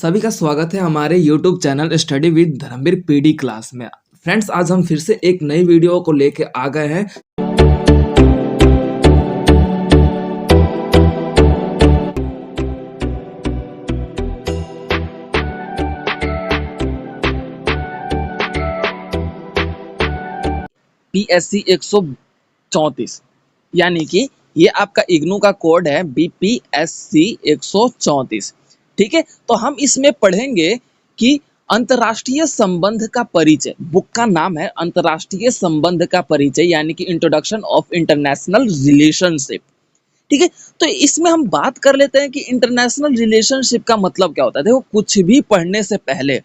सभी का स्वागत है हमारे YouTube channel study with Dharmveer PD class में। फ्रेंड्स, आज हम फिर से एक नई वीडियो को लेके आ गए हैं। PSC 134 यानी कि ये आपका इग्नू का कोड है BPSC 134। ठीक है, तो हम इसमें पढ़ेंगे कि अंतर्राष्ट्रीय संबंध का परिचय। बुक का नाम है अंतर्राष्ट्रीय संबंध का परिचय यानी कि इंट्रोडक्शन ऑफ इंटरनेशनल रिलेशनशिप। ठीक है, तो इसमें हम बात कर लेते हैं कि इंटरनेशनल रिलेशनशिप का मतलब क्या होता है। देखो, कुछ भी पढ़ने से पहले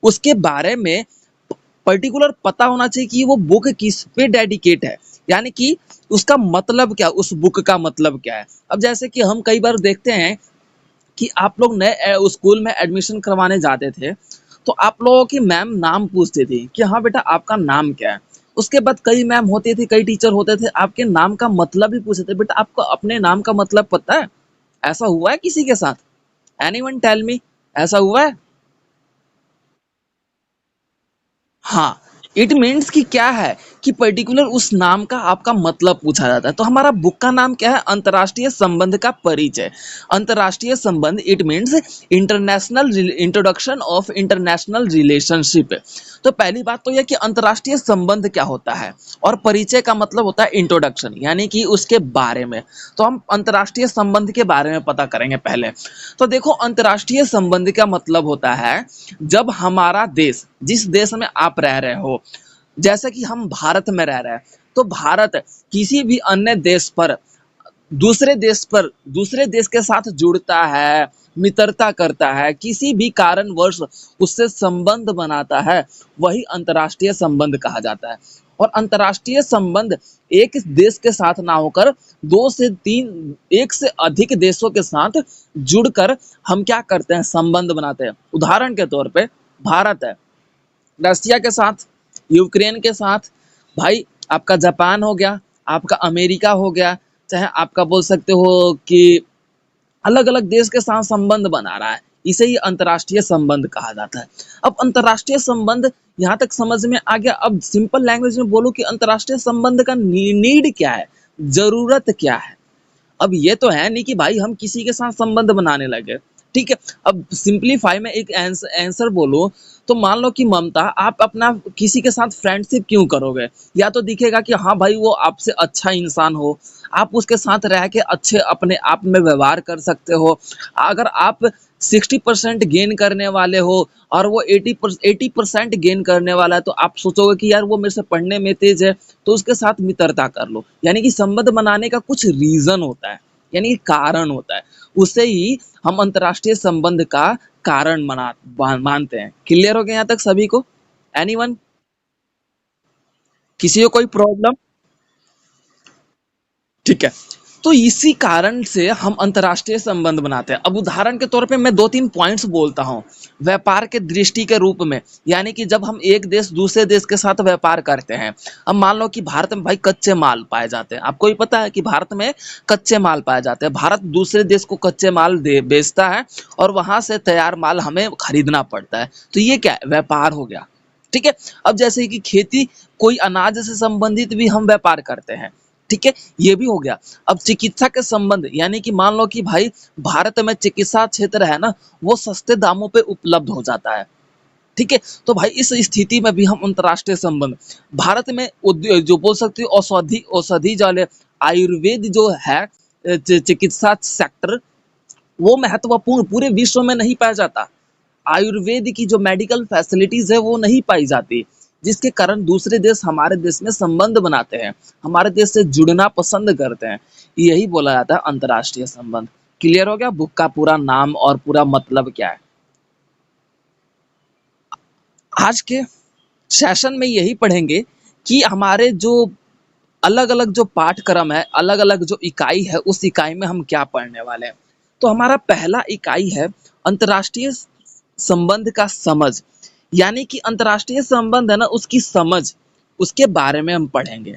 उसके बारे में पर्टिकुलर पता होना चाहिए कि वो बुक किस पे डेडिकेट है, यानी कि उसका मतलब क्या, उस बुक का मतलब क्या है। अब जैसे कि हम कई बार देखते हैं कि आप लोग नए स्कूल में एडमिशन करवाने जाते थे, तो आप लोगों की मैम नाम पूछती थी कि हाँ बेटा आपका नाम क्या है। उसके बाद कई मैम होती थी, कई टीचर होते थे, आपके नाम का मतलब भी पूछते थे, बेटा आपको अपने नाम का मतलब पता है। ऐसा हुआ है किसी के साथ? एनीवन टेल मी, ऐसा हुआ है? हाँ, इट मीन्स कि क्या है कि पर्टिकुलर उस नाम का आपका मतलब पूछा जाता है। तो हमारा बुक का नाम क्या है? अंतर्राष्ट्रीय संबंध का परिचय। अंतर्राष्ट्रीय संबंध it means international introduction of international relationship. तो पहली बात तो यह कि अंतर्राष्ट्रीय संबंध क्या होता है, और परिचय का मतलब होता है इंट्रोडक्शन, यानी कि उसके बारे में। तो हम अंतर्राष्ट्रीय संबंध के बारे में पता करेंगे पहले। तो देखो, अंतर्राष्ट्रीय संबंध का मतलब होता है जब हमारा देश, जिस देश में आप रह रहे हो, जैसे कि हम भारत में रह रहे हैं, तो भारत किसी भी अन्य देश पर, दूसरे देश के साथ जुड़ता है, मित्रता करता है, किसी भी कारणवश उससे संबंध बनाता है, वही अंतर्राष्ट्रीय संबंध कहा जाता है। और अंतर्राष्ट्रीय संबंध एक देश के साथ ना होकर दो से तीन, एक से अधिक देशों के साथ जुड़कर हम क्या करते हैं? संबंध बनाते हैं। उदाहरण के तौर पे भारत है रसिया के साथ, यूक्रेन के साथ, भाई आपका जापान हो गया, आपका अमेरिका हो गया, चाहे आपका बोल सकते हो कि अलग अलग देश के साथ संबंध बना रहा है, इसे ही अंतर्राष्ट्रीय संबंध कहा जाता है। अब अंतर्राष्ट्रीय संबंध यहाँ तक समझ में आ गया। अब सिंपल लैंग्वेज में बोलो कि अंतर्राष्ट्रीय संबंध का नीड क्या है, जरूरत क्या है। अब ये तो है नहीं कि भाई हम किसी के साथ संबंध बनाने लगे। ठीक है, अब सिंपलीफाई में एक आंसर बोलो तो मान लो कि ममता, आप अपना किसी के साथ फ्रेंडशिप क्यों करोगे? या तो दिखेगा कि हाँ भाई वो आपसे अच्छा इंसान हो, आप उसके साथ रह के अच्छे अपने आप में व्यवहार कर सकते हो। अगर आप 60% गेन करने वाले हो और वो 80% गेन करने वाला है, तो आप सोचोगे कि यार वो मेरे से पढ़ने में तेज है, तो उसके साथ मित्रता कर लो। यानी कि संबंध बनाने का कुछ रीजन होता है, यानी कि कारण होता है, उसे ही हम अंतर्राष्ट्रीय संबंध का कारण मानते हैं। क्लियर हो गया यहाँ तक सभी को? एनीवन? किसी को कोई प्रॉब्लम? ठीक है, तो इसी कारण से हम अंतर्राष्ट्रीय संबंध बनाते हैं। अब उदाहरण के तौर पे मैं दो तीन पॉइंट्स बोलता हूँ व्यापार के दृष्टि के रूप में, यानी कि जब हम एक देश दूसरे देश के साथ व्यापार करते हैं। अब मान लो कि भारत में भाई कच्चे माल पाए जाते हैं, आपको भी पता है कि भारत में कच्चे माल पाए जाते हैं। भारत दूसरे देश को कच्चे माल बेचता है और वहां से तैयार माल हमें खरीदना पड़ता है। तो ये क्या है? व्यापार हो गया। ठीक है, अब जैसे कि खेती, कोई अनाज से संबंधित भी हम व्यापार करते हैं। ठीक है, ये भी हो गया। अब चिकित्सा के संबंध, यानी कि मान लो कि भाई भारत में चिकित्सा क्षेत्र है ना, वो सस्ते दामों पे उपलब्ध हो जाता है। ठीक है, तो भाई इस स्थिति में भी हम अंतर्राष्ट्रीय संबंध, भारत में जो बोल सकते हो औषधि औषधि जो आयुर्वेद जो है, चिकित्सा सेक्टर, वो महत्वपूर्ण पूरे विश्व में नहीं पाया जाता। आयुर्वेद की जो मेडिकल फैसिलिटीज है वो नहीं पाई जाती, जिसके कारण दूसरे देश हमारे देश में संबंध बनाते हैं, हमारे देश से जुड़ना पसंद करते हैं। यही बोला जाता है अंतर्राष्ट्रीय संबंध। क्लियर हो गया बुक का पूरा नाम और पूरा मतलब क्या है? आज के सेशन में यही पढ़ेंगे कि हमारे जो अलग अलग जो पाठ्यक्रम है, अलग अलग जो इकाई है, उस इकाई में हम क्या पढ़ने वाले हैं। तो हमारा पहला इकाई है अंतर्राष्ट्रीय संबंध का समझ, यानी कि अंतर्राष्ट्रीय संबंध है ना, उसकी समझ, उसके बारे में हम पढ़ेंगे।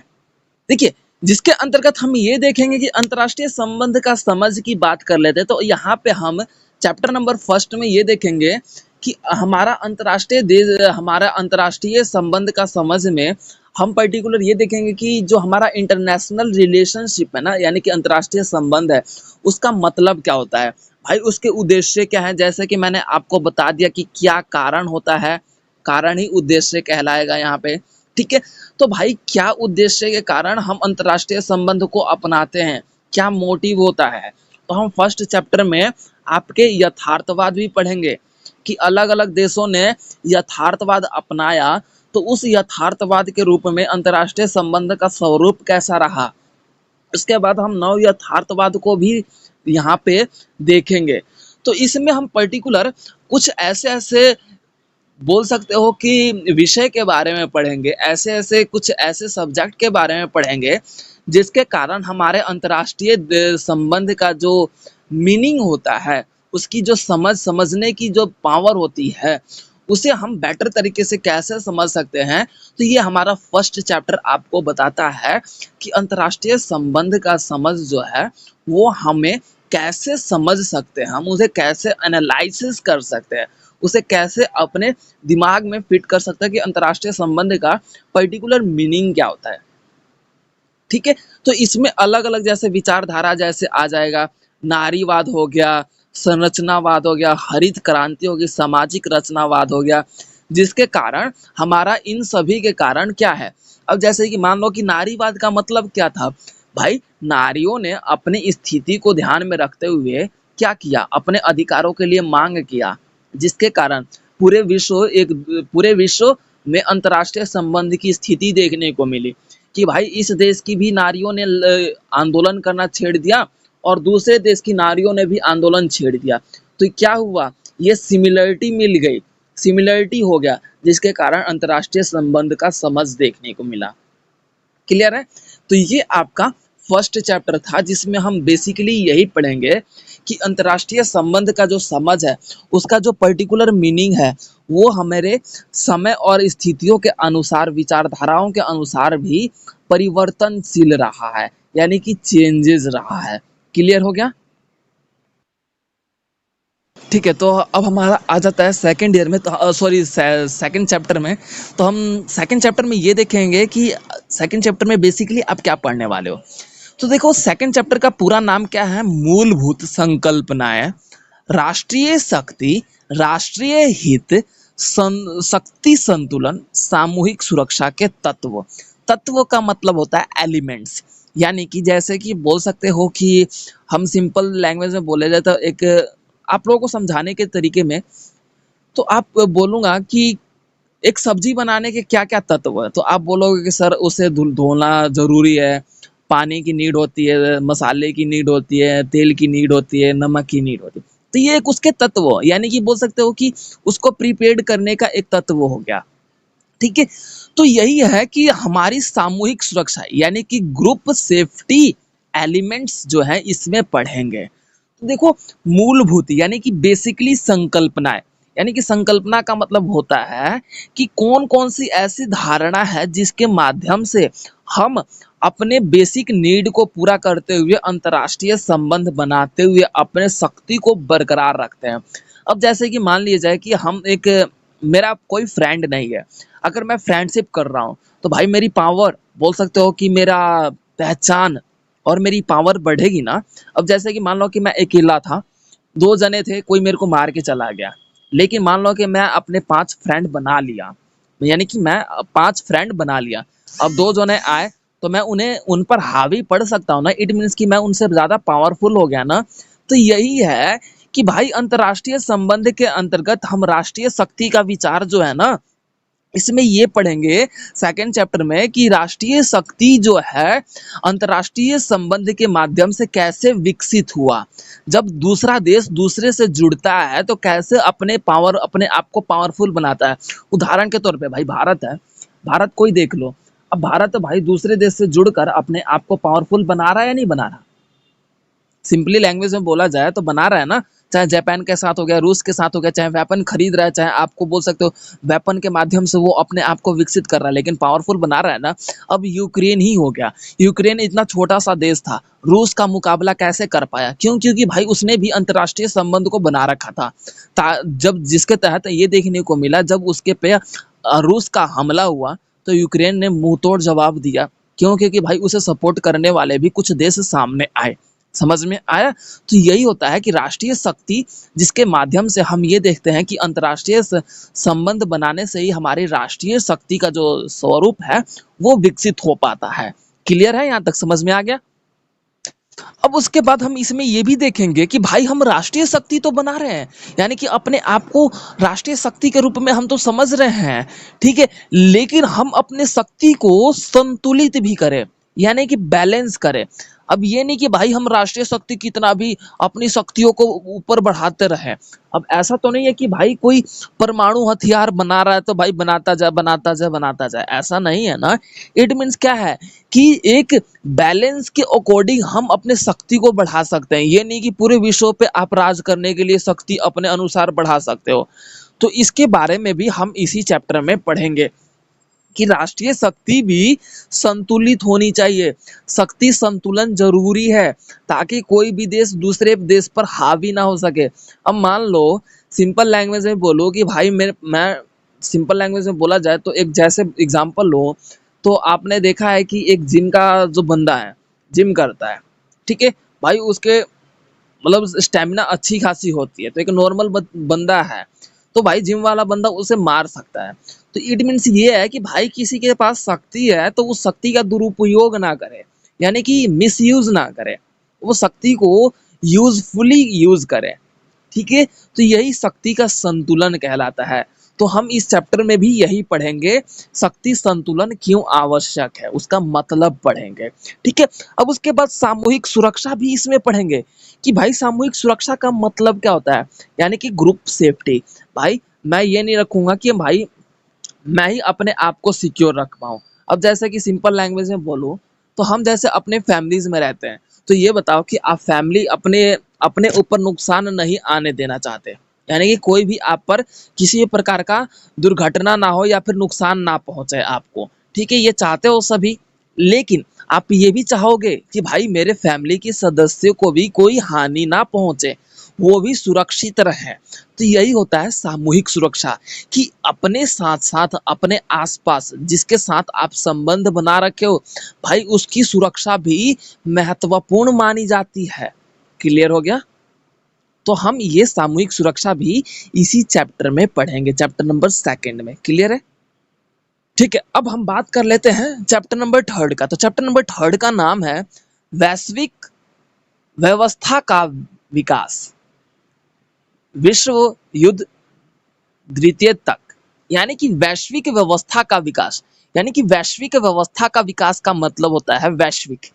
देखिए, जिसके अंतर्गत हम ये देखेंगे कि अंतर्राष्ट्रीय संबंध का समझ की बात कर लेते हैं, तो यहाँ पे हम चैप्टर नंबर फर्स्ट में ये देखेंगे कि हमारा अंतर्राष्ट्रीय संबंध का समझ में हम पर्टिकुलर ये देखेंगे कि जो हमारा इंटरनेशनल रिलेशनशिप है ना, यानी कि अंतर्राष्ट्रीय संबंध है, उसका मतलब क्या होता है भाई, उसके उद्देश्य क्या है। जैसे कि मैंने आपको बता दिया कि क्या कारण होता है, कारण ही उद्देश्य कहलाएगा यहाँ पे, ठीक है। तो भाई क्या उद्देश्य के कारण हम अंतर्राष्ट्रीय संबंध को अपनाते हैं, क्या मोटिव होता है, तो हम फर्स्ट चैप्टर में आपके यथार्थवाद भी पढ़ेंगे कि अलग अलग देशों ने यथार्थवाद अपनाया, तो उस यथार्थवाद के रूप में अंतर्राष्ट्रीय संबंध का स्वरूप कैसा रहा। इसके बाद हम नव यथार्थवाद को भी यहाँ पे देखेंगे। तो इसमें हम पर्टिकुलर कुछ ऐसे ऐसे बोल सकते हो कि विषय के बारे में पढ़ेंगे, ऐसे ऐसे कुछ ऐसे सब्जेक्ट के बारे में पढ़ेंगे जिसके कारण हमारे अंतर्राष्ट्रीय संबंध का जो मीनिंग होता है, उसकी जो समझने की जो पावर होती है, उसे हम बेटर तरीके से कैसे समझ सकते हैं। तो ये हमारा फर्स्ट चैप्टर आपको बताता है कि अंतर्राष्ट्रीय संबंध का समझ जो है वो हमें कैसे समझ सकते हैं, हम उसे कैसे एनालिसिस कर सकते हैं, उसे कैसे अपने दिमाग में फिट कर सकते हैं कि अंतर्राष्ट्रीय संबंध का पर्टिकुलर मीनिंग क्या होता है, ठीक है। तो इसमें अलग अलग जैसे विचारधारा जैसे आ जाएगा, नारीवाद हो गया, संरचनावाद हो गया, हरित क्रांति होगी, सामाजिक रचनावाद हो गया, जिसके कारण हमारा इन सभी के कारण क्या है। अब जैसे कि मान लो कि नारीवाद का मतलब क्या था भाई, नारियों ने अपनी स्थिति को ध्यान में रखते हुए क्या किया, अपने अधिकारों के लिए मांग किया, जिसके कारण पूरे विश्व में अंतर्राष्ट्रीय संबंध की स्थिति देखने को मिली कि भाई इस देश की भी नारियों ने आंदोलन करना छेड़ दिया और दूसरे देश की नारियों ने भी आंदोलन छेड़ दिया। तो क्या हुआ, ये सिमिलरिटी मिल गई, सिमिलरिटी हो गया, जिसके कारण अंतर्राष्ट्रीय संबंध का समझ देखने को मिला। क्लियर है। तो ये आपका फर्स्ट चैप्टर था जिसमें हम बेसिकली यही पढ़ेंगे कि अंतर्राष्ट्रीय संबंध का जो समझ है, उसका जो पर्टिकुलर मीनिंग है, वो हमारे समय और स्थितियों के अनुसार, विचारधाराओं के अनुसार भी परिवर्तनशील रहा है, यानी कि चेंजेस रहा है। क्लियर हो गया। ठीक है, तो अब हमारा आ जाता है सेकंड ईयर में, तो सॉरी सेकंड चैप्टर में। तो हम सेकंड चैप्टर में ये देखेंगे कि सेकंड चैप्टर में बेसिकली आप क्या पढ़ने वाले हो। तो देखो सेकंड चैप्टर का पूरा नाम क्या है, मूलभूत संकल्पनाएं, राष्ट्रीय शक्ति, राष्ट्रीय हित, शक्ति संतुलन, सामूहिक सुरक्षा के तत्व। तत्व का मतलब होता है एलिमेंट्स, यानी कि जैसे कि बोल सकते हो कि हम सिंपल लैंग्वेज में बोले जाए तो एक आप लोगों को समझाने के तरीके में, तो आप बोलूंगा कि एक सब्जी बनाने के क्या क्या तत्व है, तो आप बोलोगे कि सर उसे धोना जरूरी है, पानी की नीड होती है, मसाले की नीड होती है, तेल की नीड होती है, नमक की नीड होती है। तो ये एक उसके तत्व, यानी कि बोल सकते हो कि उसको प्रिपेयर्ड करने का एक तत्व हो गया, ठीक है। तो यही है कि हमारी सामूहिक सुरक्षा, यानी कि ग्रुप सेफ्टी एलिमेंट्स जो है इसमें पढ़ेंगे। तो देखो मूलभूत यानी कि बेसिकली संकल्पनाएं, यानी कि संकल्पना का मतलब होता है कि कौन कौन सी ऐसी धारणा है जिसके माध्यम से हम अपने बेसिक नीड को पूरा करते हुए अंतर्राष्ट्रीय संबंध बनाते हुए अपने शक्ति को बरकरार रखते हैं। अब जैसे कि मान लिया जाए कि हम एक, मेरा कोई फ्रेंड नहीं है, अगर मैं फ्रेंडशिप कर रहा हूँ तो भाई मेरी पावर, बोल सकते हो कि मेरा पहचान और मेरी पावर बढ़ेगी ना। अब जैसे कि मान लो कि मैं अकेला था, दो जने थे, कोई मेरे को मार के चला गया, लेकिन मान लो कि मैं अपने 5 फ्रेंड बना लिया, यानी कि मैं 5 फ्रेंड बना लिया। अब दो जने आए तो मैं उन्हें उन पर हावी पढ़ सकता हूँ ना, इट मीन्स कि मैं उनसे ज्यादा पावरफुल हो गया ना। तो यही है कि भाई अंतर्राष्ट्रीय संबंध के अंतर्गत हम राष्ट्रीय शक्ति का विचार जो है ना, इसमें ये पढ़ेंगे सेकंड चैप्टर में कि राष्ट्रीय शक्ति जो है अंतर्राष्ट्रीय संबंध के माध्यम से कैसे विकसित हुआ। जब दूसरा देश दूसरे से जुड़ता है तो कैसे अपने आप को पावरफुल बनाता है। उदाहरण के तौर पे भाई भारत है, भारत कोई देख लो, अब भारत भाई दूसरे देश से जुड़कर अपने आप को पावरफुल बना रहा है या नहीं बना रहा। सिंपली लैंग्वेज में बोला जाए तो बना रहा है ना। चाहे जापान के साथ हो गया, रूस के साथ हो गया, चाहे वेपन खरीद रहा है, चाहे आपको बोल सकते हो वेपन के माध्यम से वो अपने आप को विकसित कर रहा है, लेकिन पावरफुल बना रहा है ना। अब यूक्रेन ही हो गया, यूक्रेन इतना छोटा सा देश था, रूस का मुकाबला कैसे कर पाया? क्यों? क्योंकि भाई उसने भी अंतर्राष्ट्रीय संबंध को बना रखा था। जब जिसके तहत ये देखने को मिला, जब उसके पे रूस का हमला हुआ तो यूक्रेन ने मुंह तोड़ जवाब दिया। क्यों? क्योंकि भाई उसे सपोर्ट करने वाले भी कुछ देश सामने आए। समझ में आया? तो यही होता है कि राष्ट्रीय शक्ति, जिसके माध्यम से हम ये देखते हैं कि अंतर्राष्ट्रीय संबंध बनाने से ही हमारी राष्ट्रीय शक्ति का जो स्वरूप है वो विकसित हो पाता है। क्लियर है? यहाँ तक समझ में आ गया? अब उसके बाद हम इसमें ये भी देखेंगे कि भाई हम राष्ट्रीय शक्ति तो बना रहे हैं, यानी कि अपने आप को राष्ट्रीय शक्ति के रूप में हम तो समझ रहे हैं, ठीक है, लेकिन हम अपने शक्ति को संतुलित भी करें, यानी कि बैलेंस करें। अब ये नहीं कि भाई हम राष्ट्रीय शक्ति कितना भी अपनी शक्तियों को ऊपर बढ़ाते रहें। अब ऐसा तो नहीं है कि भाई कोई परमाणु हथियार बना रहा है तो भाई बनाता जाए बनाता जाए बनाता जाए, ऐसा नहीं है ना। इट मीन्स क्या है कि एक बैलेंस के अकॉर्डिंग हम अपने शक्ति को बढ़ा सकते हैं। ये नहीं कि पूरे विश्व पे आप राज करने के लिए शक्ति अपने अनुसार बढ़ा सकते हो। तो इसके बारे में भी हम इसी चैप्टर में पढ़ेंगे कि राष्ट्रीय शक्ति भी संतुलित होनी चाहिए। शक्ति संतुलन जरूरी है ताकि कोई भी देश दूसरे देश पर हावी ना हो सके। अब मान लो सिंपल लैंग्वेज में बोलो कि भाई मैं सिंपल लैंग्वेज में बोला जाए तो एक जैसे एग्जांपल लो, तो आपने देखा है कि एक जिम का जो बंदा है, जिम करता है, ठीक है भाई, उसके मतलब स्टेमिना अच्छी खासी होती है, तो एक नॉर्मल बंदा है तो भाई जिम वाला बंदा उसे मार सकता है। तो इट मीन्स ये है कि भाई किसी के पास शक्ति है तो उस शक्ति का दुरुपयोग ना करे, यानी कि मिसयूज ना करे, वो शक्ति को यूजफुली यूज करे, ठीक है। तो यही शक्ति का संतुलन कहलाता है। तो हम इस चैप्टर में भी यही पढ़ेंगे, शक्ति संतुलन क्यों आवश्यक है, उसका मतलब पढ़ेंगे, ठीक है। अब उसके बाद सामूहिक सुरक्षा भी इसमें पढ़ेंगे कि भाई सामूहिक सुरक्षा का मतलब क्या होता है, यानी कि ग्रुप सेफ्टी। भाई मैं ये नहीं रखूंगा कि भाई मैं ही अपने आप को सिक्योर रख पाऊँ। अब जैसे कि सिंपल लैंग्वेज में बोलूँ तो हम जैसे अपने फैमिलीज में रहते हैं, तो ये बताओ कि आप फैमिली अपने अपने ऊपर नुकसान नहीं आने देना चाहते, यानी कि कोई भी आप पर किसी भी प्रकार का दुर्घटना ना हो या फिर नुकसान ना पहुंचे आपको, ठीक है, ये चाहते हो सभी। लेकिन आप ये भी चाहोगे कि भाई मेरे फैमिली के सदस्यों को भी कोई हानि ना पहुंचे, वो भी सुरक्षित रहे। तो यही होता है सामूहिक सुरक्षा, कि अपने साथ साथ अपने आसपास जिसके साथ आप संबंध बना रखे हो भाई उसकी सुरक्षा भी महत्वपूर्ण मानी जाती है। क्लियर हो गया? तो हम ये सामूहिक सुरक्षा भी इसी चैप्टर में पढ़ेंगे, चैप्टर नंबर 2 में। क्लियर है? ठीक है, अब हम बात कर लेते हैं चैप्टर नंबर 3 का। तो चैप्टर नंबर 3 का नाम है वैश्विक व्यवस्था का विकास, विश्व युद्ध द्वितीय तक, यानी कि वैश्विक व्यवस्था का विकास। यानी कि वैश्विक व्यवस्था का विकास का मतलब होता है वैश्विक,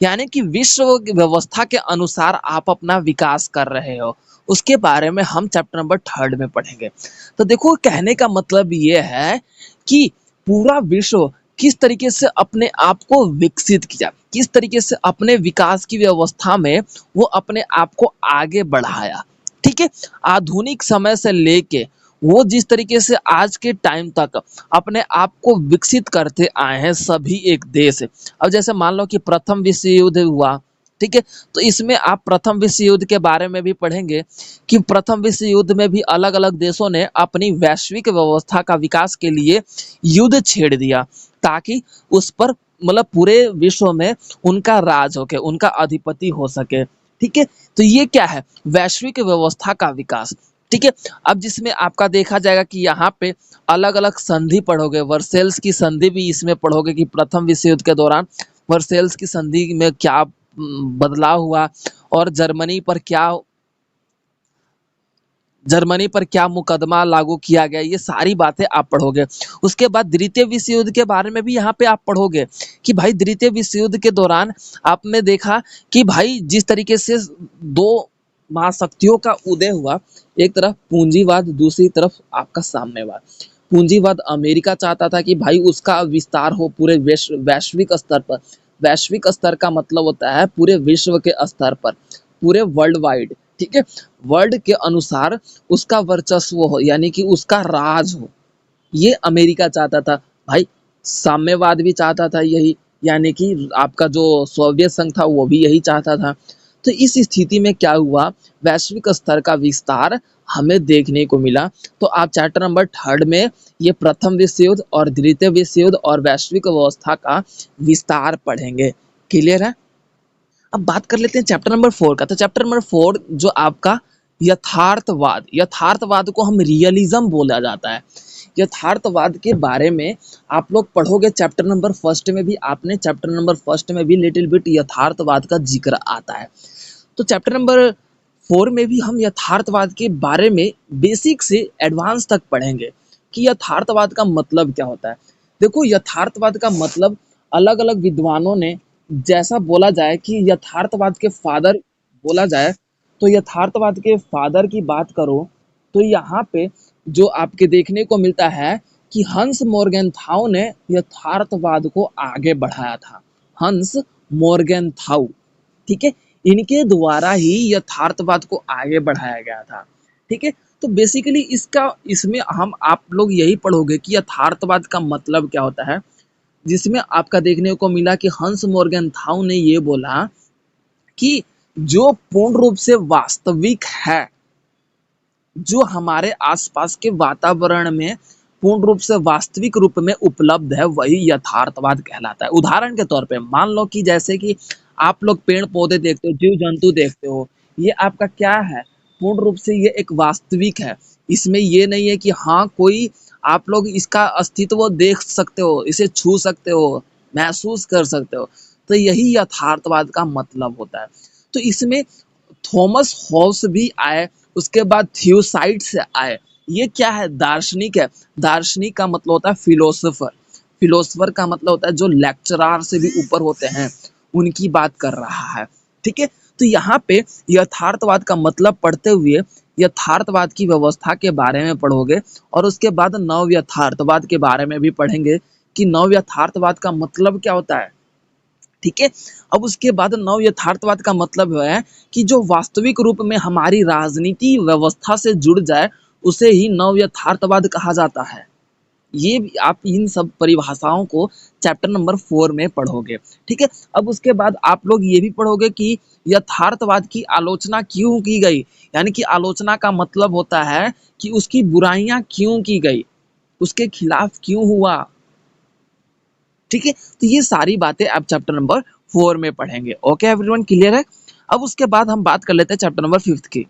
यानी कि विश्व व्यवस्था के अनुसार आप अपना विकास कर रहे हो, उसके बारे में हम चैप्टर नंबर 3 में पढ़ेंगे। तो देखो कहने का मतलब ये है कि पूरा विश्व किस तरीके से अपने आप को विकसित किया, किस तरीके से अपने विकास की व्यवस्था में वो अपने आप को आगे बढ़ाया, ठीक है। आधुनिक समय से लेके वो जिस तरीके से आज के टाइम तक अपने आप को विकसित करते आए हैं सभी एक देश। अब जैसे मान लो कि प्रथम विश्व युद्ध हुआ, ठीक है, तो इसमें आप प्रथम विश्व युद्ध के बारे में भी पढ़ेंगे कि प्रथम विश्व युद्ध में भी अलग अलग देशों ने अपनी वैश्विक व्यवस्था का विकास के लिए युद्ध छेड़ दिया, ताकि उस पर मतलब पूरे विश्व में उनका राज हो के उनका अधिपति हो सके, ठीक है। तो ये क्या है, वैश्विक व्यवस्था का विकास, ठीक है। अब जिसमें आपका देखा जाएगा कि यहाँ पे अलग अलग संधि पढ़ोगे, वर्सेल्स की संधि भी इसमें पढ़ोगे कि प्रथम विश्व युद्ध के दौरान वर्सेल्स की संधि में क्या बदलाव हुआ और जर्मनी पर क्या मुकदमा लागू किया गया, ये सारी बातें आप पढ़ोगे। उसके बाद द्वितीय विश्व युद्ध के बारे में भी यहाँ पे आप पढ़ोगे कि भाई द्वितीय विश्व युद्ध के दौरान आपने देखा कि भाई जिस तरीके से दो महाशक्तियों का उदय हुआ, एक तरफ पूंजीवाद, दूसरी तरफ आपका साम्यवाद। पूंजीवाद अमेरिका चाहता था कि भाई उसका विस्तार हो पूरे वैश्विक स्तर पर। वैश्विक स्तर का मतलब होता है पूरे विश्व के स्तर पर, पूरे वर्ल्ड वाइड, ठीक है, वर्ल्ड के अनुसार उसका वर्चस्व हो, यानी कि उसका राज हो। ये अमेरिका चाहता था भाई, साम्यवाद भी चाहता था यही, यानी कि आपका जो सोवियत संघ था वो भी यही चाहता था। तो इस स्थिति में क्या हुआ, वैश्विक स्तर का विस्तार हमें देखने को मिला। तो आप चैप्टर नंबर 3 में ये प्रथम विश्व युद्ध और द्वितीय विश्व युद्ध और वैश्विक व्यवस्था का विस्तार पढ़ेंगे। क्लियर है? अब बात कर लेते हैं चैप्टर नंबर 4 का। तो चैप्टर नंबर 4 जो आपका यथार्थवाद, यथार्थवाद को हम रियलिज्म बोला जाता है। यथार्थवाद के बारे में आप लोग पढ़ोगे चैप्टर नंबर फर्स्ट में भी, आपने चैप्टर नंबर फर्स्ट में भी लिटिल बिट यथार्थवाद का जिक्र आता है। तो चैप्टर नंबर 4 में भी हम यथार्थवाद के बारे में बेसिक से एडवांस तक पढ़ेंगे कि यथार्थवाद का मतलब क्या होता है। देखो, यथार्थवाद का मतलब अलग अलग विद्वानों ने जैसा बोला जाए कि यथार्थवाद के फादर बोला जाए, तो यथार्थवाद के फादर की बात करो तो यहाँ पे जो आपके देखने को मिलता है कि हंस मोर्गेनथाउ ने यथार्थवाद को आगे बढ़ाया था। हंस मोर्गेनथाउ, ठीक है, इनके द्वारा ही यथार्थवाद को आगे बढ़ाया गया था। ठीक है, तो बेसिकली इसमें हम आप लोग यही पढ़ोगे कि यथार्थवाद का मतलब क्या होता है, जिसमें आपका देखने को मिला कि हंस मोर्गेनथाउ ने ये बोला कि जो पूर्ण रूप से वास्तविक है, जो हमारे आसपास के वातावरण में पूर्ण रूप से वास्तविक रूप में उपलब्ध है, वही यथार्थवाद कहलाता है। उदाहरण के तौर पे मान लो कि जैसे कि आप लोग पेड़ पौधे देखते हो, जीव जंतु देखते हो, ये आपका क्या है, पूर्ण रूप से ये एक वास्तविक है। इसमें ये नहीं है कि हाँ कोई आप लोग इसका अस्तित्व देख सकते हो, इसे छू सकते हो, महसूस कर सकते हो। तो यही यथार्थवाद का मतलब होता है। तो इसमें थॉमस हॉब्स भी आए, उसके बाद थियोसाइड्स आए। ये क्या है, दार्शनिक है। दार्शनिक का मतलब होता है फिलोसोफर। फिलोसोफर का मतलब होता है जो लेक्चरार से भी ऊपर होते हैं, उनकी बात कर रहा है। ठीक है, तो यहाँ पे यथार्थवाद का मतलब पढ़ते हुए यथार्थवाद की व्यवस्था के बारे में पढ़ोगे और उसके बाद नव यथार्थवाद के बारे में भी पढ़ेंगे कि नव यथार्थवाद का मतलब क्या होता है। ठीक है, अब उसके बाद नव यथार्थवाद का मतलब है कि जो वास्तविक रूप में हमारी राजनीति व्यवस्था से जुड़ जाए, उसे ही नव यथार्थवाद कहा जाता है। ये आप इन सब परिभाषाओं को चैप्टर नंबर 4 में पढ़ोगे। ठीक है, अब उसके बाद आप लोग ये भी पढ़ोगे कि यथार्थवाद की आलोचना क्यों की गई, यानी कि आलोचना का मतलब होता है कि उसकी बुराइयां क्यों की गई, उसके खिलाफ क्यों हुआ। ठीक है, तो ये सारी बातें आप चैप्टर नंबर 4 में पढ़ेंगे। ओके एवरीवन, क्लियर है? अब उसके बाद हम बात कर लेते हैं चैप्टर नंबर 5 की।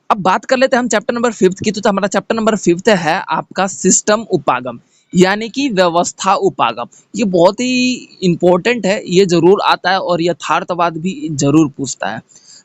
अब बात कर लेते हैं हम चैप्टर नंबर 5 की। तो हमारा चैप्टर नंबर 5 है आपका सिस्टम उपागम, यानी कि व्यवस्था उपागम। ये बहुत ही इंपॉर्टेंट है, ये जरूर आता है और यथार्थवाद भी जरूर पूछता है।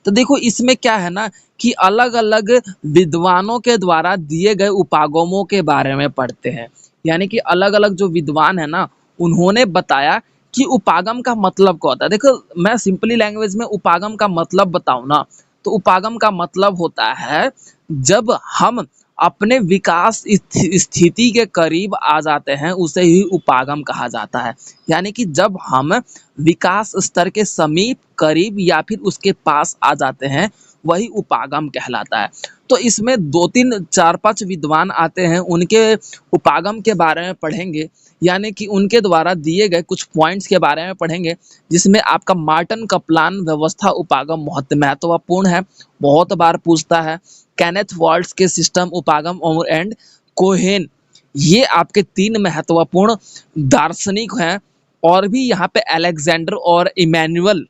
तो देखो इसमें क्या है ना कि अलग अलग विद्वानों के द्वारा दिए गए उपागमों के बारे में पढ़ते हैं, यानी कि अलग अलग जो विद्वान है ना, उन्होंने बताया कि उपागम का मतलब क्या होता है। देखो मैं सिंपली लैंग्वेज में उपागम का मतलब बताऊं ना, तो उपागम का मतलब होता है जब हम अपने विकास स्थिति के करीब आ जाते हैं, उसे ही उपागम कहा जाता है। यानी कि जब हम विकास स्तर के समीप, करीब या फिर उसके पास आ जाते हैं, वही उपागम कहलाता है। तो इसमें 2 3 4 5 विद्वान आते हैं, उनके उपागम के बारे में पढ़ेंगे, यानी कि उनके द्वारा दिए गए कुछ पॉइंट्स के बारे में पढ़ेंगे, जिसमें आपका मार्टन कप्लान व्यवस्था उपागम बहुत महत्वपूर्ण है, बहुत बार पूछता है। केनेथ वॉल्ट्स के सिस्टम उपागम एंड कोहेन, ये आपके 3 महत्वपूर्ण दार्शनिक हैं। और भी यहाँ पे अलेक्जेंडर और इमैनुअल,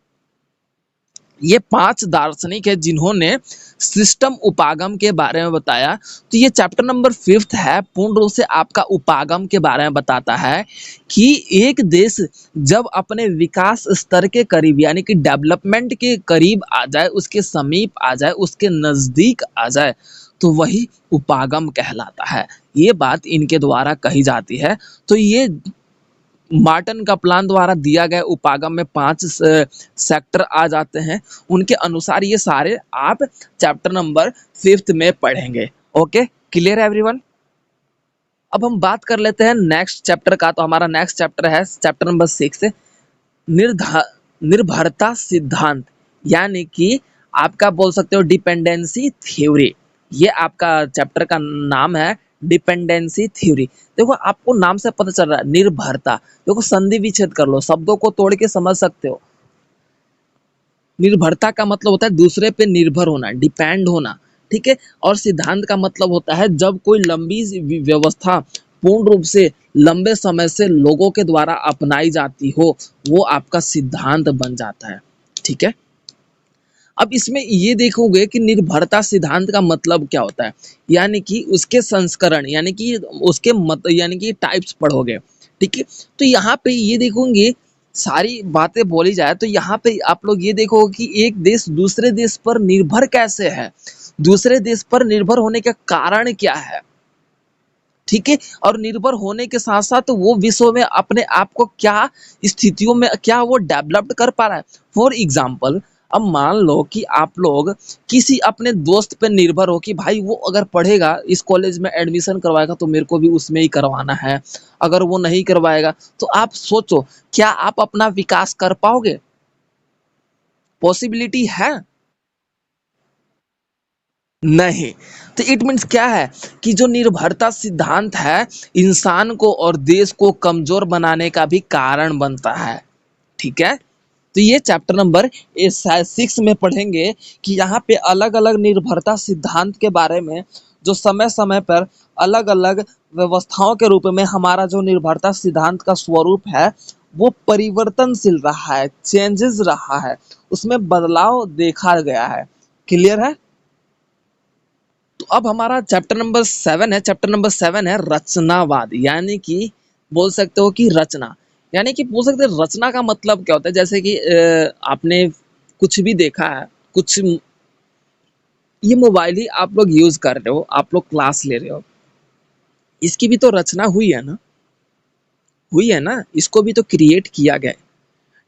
ये 5 दार्शनिक है जिन्होंने सिस्टम उपागम के बारे में बताया। तो ये चैप्टर नंबर 5 है, पूर्ण रूप से आपका उपागम के बारे में बताता है कि एक देश जब अपने विकास स्तर के करीब, यानी कि डेवलपमेंट के करीब आ जाए, उसके समीप आ जाए, उसके नजदीक आ जाए, तो वही उपागम कहलाता है। ये बात इनके द्वारा कही जाती है। तो ये मार्टन कप्लान द्वारा दिया गया उपागम में 5 सेक्टर आ जाते हैं, उनके अनुसार ये सारे आप चैप्टर नंबर 5 में पढ़ेंगे। ओके, क्लियर है एवरीवन? अब हम बात कर लेते हैं नेक्स्ट चैप्टर का। तो हमारा नेक्स्ट चैप्टर है चैप्टर नंबर 6, निर्धा निर्भरता सिद्धांत, यानी कि आपका बोल सकते हो डिपेंडेंसी थ्योरी। ये आपका चैप्टर का नाम है, डिपेंडेंसी थ्योरी। देखो आपको नाम से पता चल रहा है निर्भरता। देखो संधि विच्छेद कर लो, शब्दों को तोड़ के समझ सकते हो। निर्भरता का मतलब होता है दूसरे पे निर्भर होना, डिपेंड होना, ठीक है। और सिद्धांत का मतलब होता है जब कोई लंबी व्यवस्था पूर्ण रूप से लंबे समय से लोगों के द्वारा अपनाई जाती हो, वो आपका सिद्धांत बन जाता है, ठीक है। अब इसमें ये देखोगे कि निर्भरता सिद्धांत का मतलब क्या होता है, यानी कि उसके संस्करण, यानी कि उसके मत, यानी कि टाइप्स पढ़ोगे, ठीक है। तो यहाँ पे ये देखोगे, सारी बातें बोली जाए तो यहाँ पे आप लोग ये देखोगे कि एक देश दूसरे देश पर निर्भर कैसे है, दूसरे देश पर निर्भर होने का कारण क्या है, ठीक है। और निर्भर होने के साथ साथ वो विश्व में अपने आप को क्या स्थितियों में क्या वो डेवलप्ड कर पा रहा है। फॉर एग्जाम्पल, अब मान लो कि आप लोग किसी अपने दोस्त पे निर्भर हो कि भाई वो अगर पढ़ेगा इस कॉलेज में एडमिशन करवाएगा तो मेरे को भी उसमें ही करवाना है, अगर वो नहीं करवाएगा तो आप सोचो क्या आप अपना विकास कर पाओगे? पॉसिबिलिटी है? नहीं। तो इट मीन्स क्या है कि जो निर्भरता सिद्धांत है इंसान को और देश को कमजोर बनाने का भी कारण बनता है, ठीक है। तो ये चैप्टर नंबर 6 में पढ़ेंगे कि यहाँ पे अलग अलग निर्भरता सिद्धांत के बारे में, जो समय समय पर अलग अलग व्यवस्थाओं के रूप में हमारा जो निर्भरता सिद्धांत का स्वरूप है वो परिवर्तनशील रहा है, चेंजेस रहा है, उसमें बदलाव देखा गया है। क्लियर है? तो अब हमारा चैप्टर नंबर 7 है। चैप्टर नंबर 7 है रचनावाद, यानी कि बोल सकते हो कि रचना, यानी कि बोल सकते हैं रचना का मतलब क्या होता है। जैसे कि आपने कुछ भी देखा है, कुछ ये मोबाइल ही आप लोग यूज कर रहे हो, आप लोग क्लास ले रहे हो, इसकी भी तो रचना हुई है ना, हुई है ना, इसको भी तो क्रिएट किया गया है,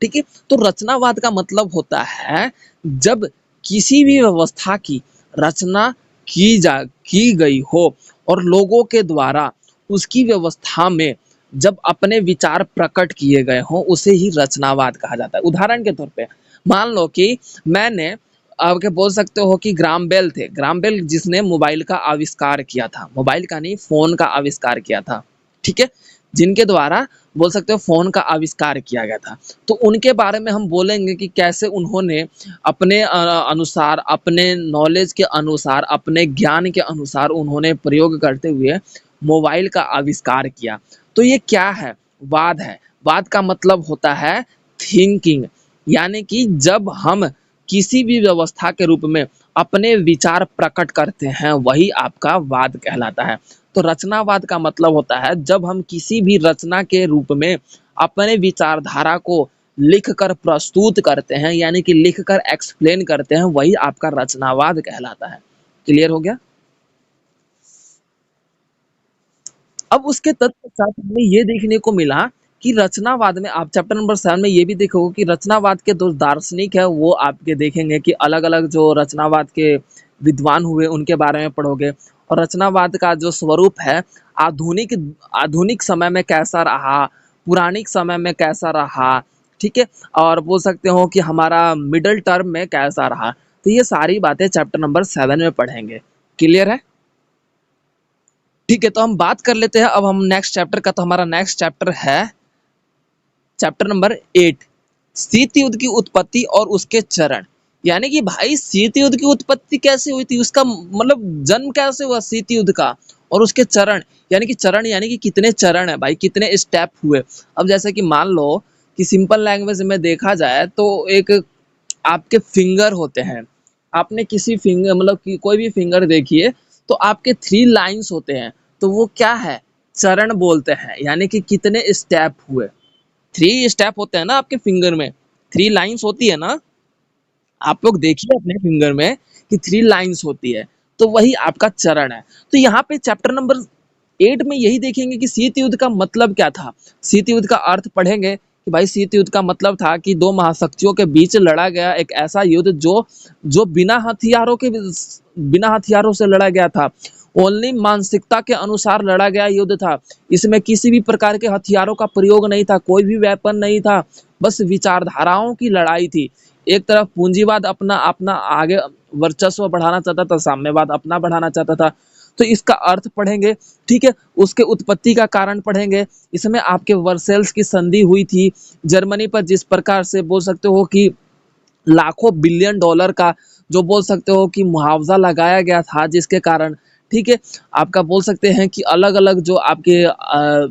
ठीक है। तो रचनावाद का मतलब होता है जब किसी भी व्यवस्था की रचना की गई हो और लोगों के द्वारा उसकी व्यवस्था में जब अपने विचार प्रकट किए गए हों, उसे ही रचनावाद कहा जाता है। उदाहरण के तौर पे मान लो कि मैंने आपके बोल सकते हो कि ग्राम बेल थे, ग्राम बेल जिसने मोबाइल का आविष्कार किया था, मोबाइल का नहीं फोन का आविष्कार किया था, ठीक है, जिनके द्वारा बोल सकते हो फ़ोन का आविष्कार किया गया था। तो उनके बारे में हम बोलेंगे कि कैसे उन्होंने अपने अनुसार, अपने नॉलेज के अनुसार, अपने ज्ञान के अनुसार उन्होंने प्रयोग करते हुए मोबाइल का आविष्कार किया। तो ये क्या है? वाद है। वाद का मतलब होता है थिंकिंग, यानी कि जब हम किसी भी व्यवस्था के रूप में अपने विचार प्रकट करते हैं वही आपका वाद कहलाता है। तो रचनावाद का मतलब होता है जब हम किसी भी रचना के रूप में अपने विचारधारा को लिख कर प्रस्तुत करते हैं, यानी कि लिख कर एक्सप्लेन करते हैं, वही आपका रचनावाद कहलाता है। क्लियर हो गया? अब उसके तत्पश्चात हमें ये देखने को मिला कि रचनावाद में आप चैप्टर नंबर 7 में ये भी देखोगे कि रचनावाद के जो दार्शनिक है वो आपके देखेंगे कि अलग अलग जो रचनावाद के विद्वान हुए उनके बारे में पढ़ोगे। और रचनावाद का जो स्वरूप है आधुनिक आधुनिक समय में कैसा रहा, पुरानिक समय में कैसा रहा, ठीक है, और बोल सकते हो कि हमारा मिडल टर्म में कैसा रहा। तो ये सारी बातें चैप्टर नंबर 7 में पढ़ेंगे। क्लियर है? ठीक है, तो हम बात कर लेते हैं अब हम नेक्स्ट चैप्टर का। तो हमारा नेक्स्ट चैप्टर है चैप्टर नंबर 8, शीत युद्ध की उत्पत्ति और उसके चरण। यानी कि भाई शीत युद्ध की उत्पत्ति कैसे हुई थी, उसका मतलब जन्म कैसे हुआ शीत युद्ध का, और उसके चरण, यानी कि चरण यानी कि कितने चरण है भाई, कितने स्टेप हुए। अब जैसे कि मान लो कि सिंपल लैंग्वेज में देखा जाए तो एक आपके फिंगर होते हैं, आपने किसी फिंगर मतलब कि कोई भी फिंगर देखिए तो आपके 3 लाइन्स होते हैं, तो वो क्या है? चरण बोलते हैं, यानी कि कितने स्टेप हुए। 3 स्टेप होते हैं ना आपके फिंगर में, 3 लाइन्स होती है ना, आप लोग देखिए अपने फिंगर में कि 3 लाइन्स होती है, तो वही आपका चरण है। तो यहाँ पे चैप्टर नंबर 8 में यही देखेंगे कि शीत युद्ध का मतलब क्या था। शीत युद्ध का अर्थ पढ़ेंगे कि भाई शीत युद्ध का मतलब था कि 2 महाशक्तियों के बीच लड़ा गया एक ऐसा युद्ध जो जो बिना हथियारों से लड़ा गया था। ओनली मानसिकता के अनुसार लड़ा गया युद्ध था। इसमें किसी भी प्रकार के हथियारों का प्रयोग नहीं था, कोई भी वेपन नहीं था, बस विचारधाराओं की लड़ाई थी। एक तरफ पूंजीवाद अपना अपना आगे वर्चस्व बढ़ाना चाहता था, साम्यवाद अपना बढ़ाना चाहता था। तो इसका अर्थ पढ़ेंगे, ठीक है, उसके उत्पत्ति का कारण पढ़ेंगे। इसमें आपके वर्सेल्स की संधि हुई थी, जर्मनी पर जिस प्रकार से बोल सकते हो कि लाखों बिलियन डॉलर का जो बोल सकते हो कि मुआवजा लगाया गया था, जिसके कारण, ठीक है, आपका बोल सकते हैं कि अलग अलग जो आपके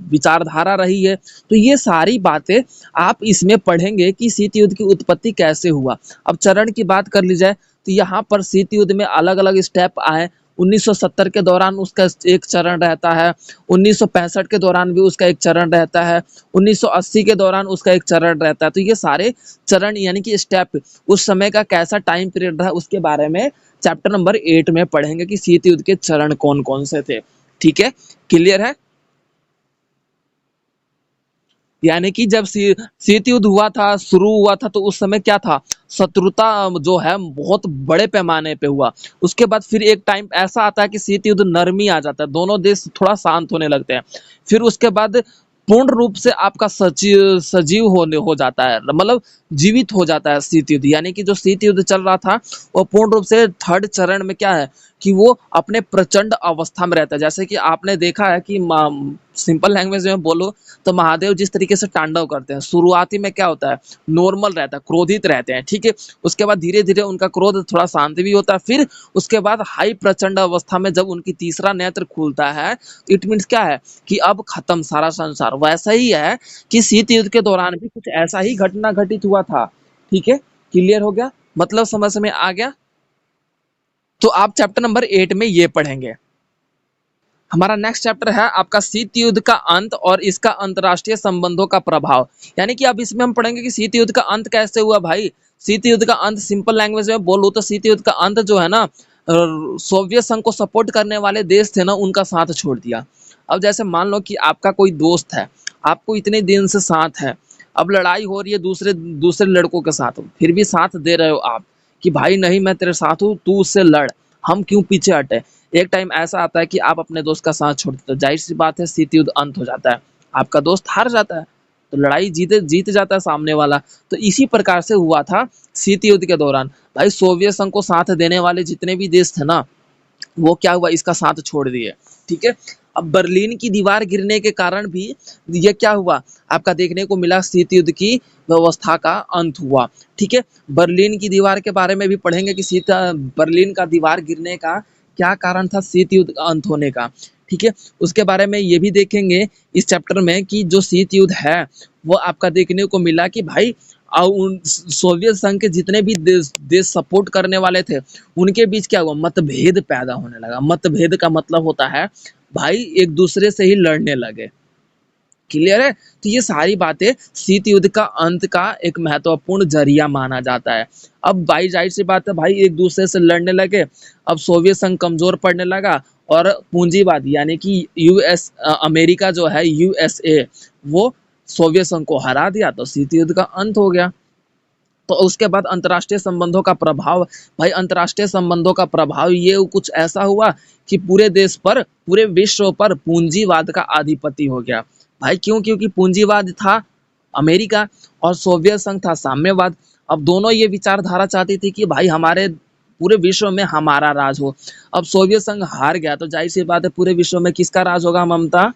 विचारधारा रही है। तो ये सारी बातें आप इसमें पढ़ेंगे कि शीत युद्ध की उत्पत्ति कैसे हुआ। अब चरण की बात कर ली जाए तो यहाँ पर शीत युद्ध में अलग अलग स्टेप आए। 1970 के दौरान उसका एक चरण रहता है, 1965 के दौरान भी उसका एक चरण रहता है, 1980 के दौरान उसका एक चरण रहता है। तो ये सारे चरण यानी कि स्टेप उस समय का कैसा टाइम पीरियड रहा, उसके बारे में चैप्टर नंबर 8 में पढ़ेंगे कि शीत युद्ध के चरण कौन कौन से थे। ठीक है, क्लियर है। यानी कि जब शीत युद्ध हुआ था, शुरू हुआ था, तो उस समय क्या था, शत्रुता जो है बहुत बड़े पैमाने पे हुआ। उसके बाद फिर एक टाइम ऐसा आता है कि शीत युद्ध नरमी आ जाता है, दोनों देश थोड़ा शांत होने लगते हैं। फिर उसके बाद पूर्ण रूप से आपका सजीव सजीव होने हो जाता है, मतलब जीवित हो जाता है शीत युद्ध। यानी कि जो शीत युद्ध चल रहा था वो पूर्ण रूप से थर्ड चरण में क्या है कि वो अपने प्रचंड अवस्था में रहता है। जैसे कि आपने देखा है कि सिंपल लैंग्वेज में बोलो तो महादेव जिस तरीके से तांडव करते हैं, शुरुआती में क्या होता है, नॉर्मल रहता है, क्रोधित रहते हैं, ठीक है। उसके बाद धीरे धीरे उनका क्रोध थोड़ा शांत भी होता है। फिर उसके बाद हाई प्रचंड अवस्था में जब उनकी तीसरा नेत्र खुलता है, तो इट मीन्स क्या है कि अब खत्म सारा संसार। वैसा ही है कि शीत युद्ध के दौरान भी कुछ ऐसा ही घटना घटित हुआ था। ठीक है, क्लियर हो गया, मतलब समझ में आ गया। तो आप चैप्टर नंबर 8 में ये पढ़ेंगे। हमारा नेक्स्ट चैप्टर है आपका शीत युद्ध का अंत और इसका अंतरराष्ट्रीय संबंधों का प्रभाव। यानी कि अब इसमें हम पढ़ेंगे कि शीत युद्ध का अंत कैसे हुआ भाई। शीत युद्ध का अंत सिंपल लैंग्वेज में बोलूं तो शीत युद्ध का अंत जो है ना, सोवियत संघ को सपोर्ट करने वाले देश थे ना, उनका साथ छोड़ दिया। अब जैसे मान लो कि आपका कोई दोस्त है, आपको इतने दिन से साथ है, अब लड़ाई हो रही है दूसरे दूसरे लड़कों के साथ, फिर भी साथ दे रहे हो आप कि भाई नहीं मैं तेरे साथ हूँ, तू उससे लड़, हम क्यों पीछे हटे। एक टाइम ऐसा आता है कि आप अपने दोस्त का साथ छोड़ देते हो, जाहिर सी बात है शीत युद्ध अंत हो जाता है, आपका दोस्त हार जाता है, तो लड़ाई जीत जाता है सामने वाला। तो इसी प्रकार से हुआ था शीत युद्ध के दौरान। भाई सोवियत संघ को साथ देने वाले जितने भी देश थे ना, वो क्या हुआ, इसका साथ छोड़ दिए। ठीक है, अब बर्लिन की दीवार गिरने के कारण भी ये क्या हुआ, आपका देखने को मिला, शीत युद्ध की व्यवस्था का अंत हुआ। ठीक है, बर्लिन की दीवार के बारे में भी पढ़ेंगे कि बर्लिन का दीवार गिरने का क्या कारण था, शीत युद्ध का अंत होने का। ठीक है, उसके बारे में ये भी देखेंगे इस चैप्टर में कि जो शीत युद्ध है वो आपका देखने को मिला कि भाई उन सोवियत संघ के जितने भी देश सपोर्ट करने वाले थे, उनके बीच क्या हुआ, मतभेद पैदा होने लगा। मतभेद का मतलब होता है भाई एक दूसरे से ही लड़ने लगे। क्लियर है, तो ये सारी बातें शीत युद्ध का अंत का एक महत्वपूर्ण जरिया माना जाता है। अब भाई जाहिर सी बात है, भाई एक दूसरे से लड़ने लगे, अब सोवियत संघ कमजोर पड़ने लगा और पूंजीवाद यानी कि अमेरिका जो है, यूएसए, वो सोवियत संघ को हरा दिया, तो शीत युद्ध का अंत हो गया। तो उसके बाद अंतर्राष्ट्रीय संबंधों का प्रभाव, भाई अंतर्राष्ट्रीय संबंधों का प्रभाव ये कुछ ऐसा हुआ कि पूरे देश पर, पूरे विश्व पर पूंजीवाद का आधिपत्य हो गया। भाई क्यों, क्योंकि पूंजीवाद था अमेरिका और सोवियत संघ था साम्यवाद। अब दोनों ये विचारधारा चाहती थी कि भाई हमारे पूरे विश्व में हमारा राज हो। अब सोवियत संघ हार गया तो जाहिर सी बात है पूरे विश्व में किसका राज होगा, ममता,